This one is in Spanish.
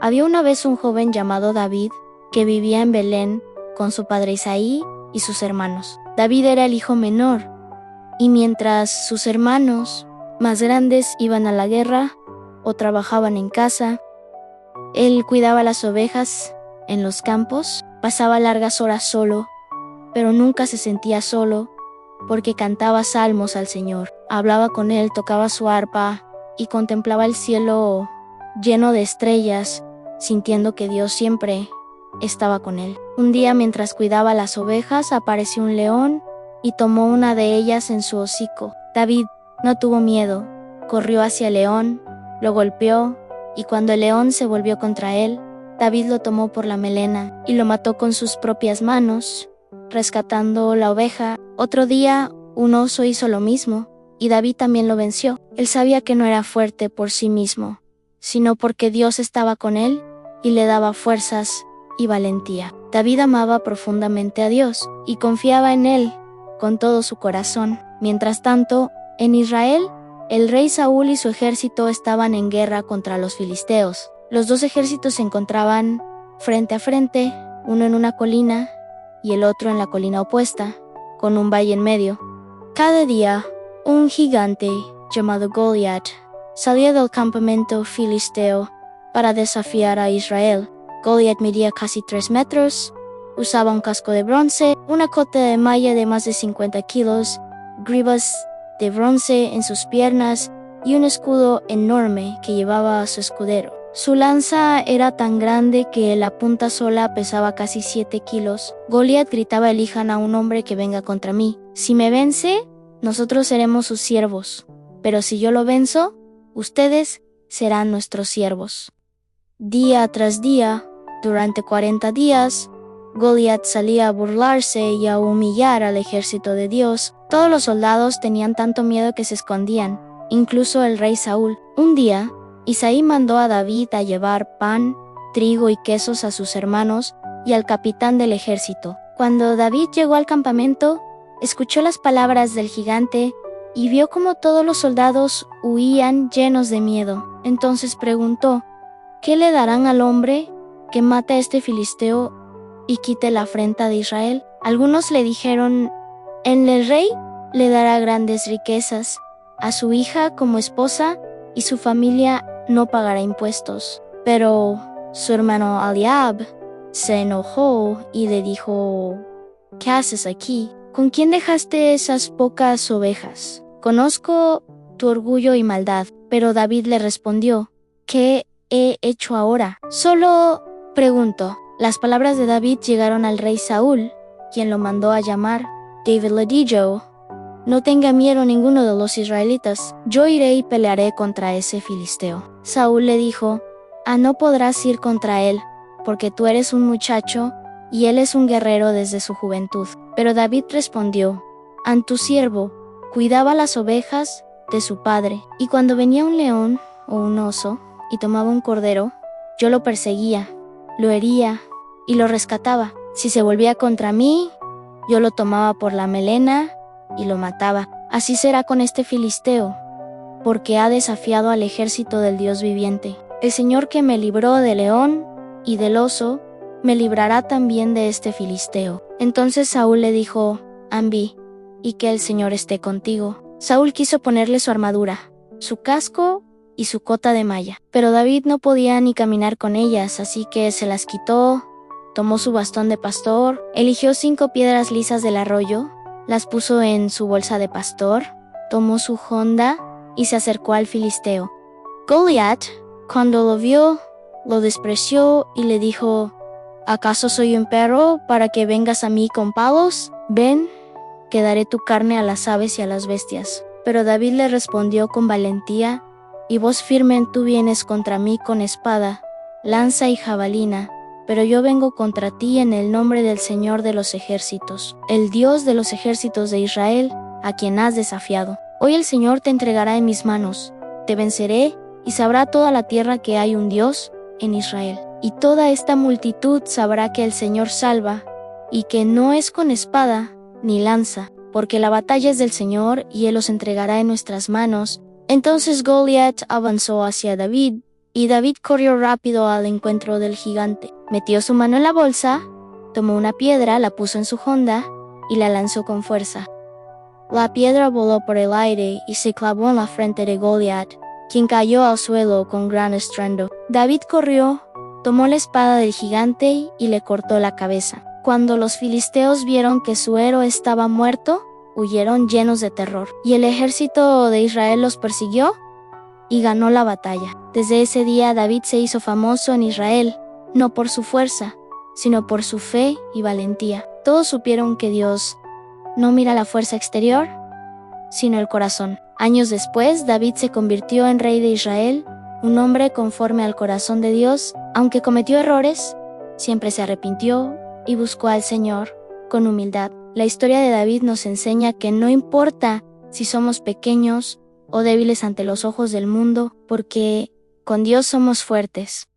Había una vez un joven llamado David que vivía en Belén con su padre Isaí y sus hermanos. David era el hijo menor, y mientras sus hermanos más grandes iban a la guerra o trabajaban en casa, él cuidaba las ovejas en los campos, pasaba largas horas solo, pero nunca se sentía solo porque cantaba salmos al Señor, hablaba con él, tocaba su arpa y contemplaba el cielo lleno de estrellas, sintiendo que Dios siempre estaba con él. Un día, mientras cuidaba las ovejas, apareció un león y tomó una de ellas en su hocico. David no tuvo miedo, corrió hacia el león, lo golpeó, y cuando el león se volvió contra él, David lo tomó por la melena y lo mató con sus propias manos, rescatando la oveja. Otro día, un oso hizo lo mismo, y David también lo venció. Él sabía que no era fuerte por sí mismo, sino porque Dios estaba con él y le daba fuerzas y valentía. David amaba profundamente a Dios y confiaba en él con todo su corazón. Mientras tanto, en Israel, el rey Saúl y su ejército estaban en guerra contra los filisteos. Los dos ejércitos se encontraban frente a frente, uno en una colina y el otro en la colina opuesta, con un valle en medio. Cada día, un gigante llamado Goliat salía del campamento filisteo para desafiar a Israel. Goliat medía casi 3 metros, usaba un casco de bronce, una cota de malla de más de 50 kilos, grivas de bronce en sus piernas y un escudo enorme que llevaba a su escudero. Su lanza era tan grande que la punta sola pesaba casi 7 kilos. Goliat gritaba: elijan a un hombre que venga contra mí. Si me vence, nosotros seremos sus siervos, pero si yo lo venzo, ustedes serán nuestros siervos. Día tras día, durante 40 días, Goliat salía a burlarse y a humillar al ejército de Dios. Todos los soldados tenían tanto miedo que se escondían, incluso el rey Saúl. Un día, Isaí mandó a David a llevar pan, trigo y quesos a sus hermanos y al capitán del ejército. Cuando David llegó al campamento, escuchó las palabras del gigante y vio cómo todos los soldados huían llenos de miedo. Entonces preguntó: ¿qué le darán al hombre que mate a este filisteo y quite la afrenta de Israel? Algunos le dijeron: el rey le dará grandes riquezas, a su hija como esposa, y su familia no pagará impuestos. Pero su hermano Eliab se enojó y le dijo: ¿qué haces aquí? ¿Con quién dejaste esas pocas ovejas? Conozco tu orgullo y maldad. Pero David le respondió: ¿qué he hecho ahora? Solo pregunto. Las palabras de David llegaron al rey Saúl, quien lo mandó a llamar. David le dijo: no tenga miedo ninguno de los israelitas, yo iré y pelearé contra ese filisteo. Saúl le dijo: no podrás ir contra él, porque tú eres un muchacho y él es un guerrero desde su juventud. Pero David respondió: tu siervo cuidaba las ovejas de su padre, y cuando venía un león o un oso y tomaba un cordero, yo lo perseguía, lo hería y lo rescataba. Si se volvía contra mí, yo lo tomaba por la melena y lo mataba. Así será con este filisteo, porque ha desafiado al ejército del Dios viviente. El Señor que me libró del león y del oso, me librará también de este filisteo. Entonces Saúl le dijo: Ambi, y que el Señor esté contigo. Saúl quiso ponerle su armadura, su casco y su cota de malla, pero David no podía ni caminar con ellas, así que se las quitó, tomó su bastón de pastor, eligió 5 piedras lisas del arroyo, las puso en su bolsa de pastor, tomó su honda y se acercó al filisteo. Goliat, cuando lo vio, lo despreció y le dijo: ¿acaso soy un perro para que vengas a mí con palos? Ven, que daré tu carne a las aves y a las bestias. Pero David le respondió con valentía: y voz firme tú vienes contra mí con espada, lanza y jabalina, pero yo vengo contra ti en el nombre del Señor de los ejércitos, el Dios de los ejércitos de Israel, a quien has desafiado. Hoy el Señor te entregará en mis manos, te venceré y sabrá toda la tierra que hay un Dios en Israel. Y toda esta multitud sabrá que el Señor salva, y que no es con espada ni lanza, porque la batalla es del Señor y Él los entregará en nuestras manos. Entonces Goliat avanzó hacia David Y David corrió rápido al encuentro del gigante. Metió su mano en la bolsa, tomó una piedra, la puso en su honda y la lanzó con fuerza. La piedra voló por el aire y se clavó en la frente de Goliat, quien cayó al suelo con gran estruendo. David corrió, tomó la espada del gigante y le cortó la cabeza. Cuando los filisteos vieron que su héroe estaba muerto, huyeron llenos de terror, y el ejército de Israel los persiguió y ganó la batalla. Desde ese día David se hizo famoso en Israel, no por su fuerza, sino por su fe y valentía. Todos supieron que Dios no mira la fuerza exterior, sino el corazón. Años después, David se convirtió en rey de Israel, un hombre conforme al corazón de Dios. Aunque cometió errores, siempre se arrepintió y buscó al Señor con humildad. La historia de David nos enseña que no importa si somos pequeños o débiles ante los ojos del mundo, porque con Dios somos fuertes.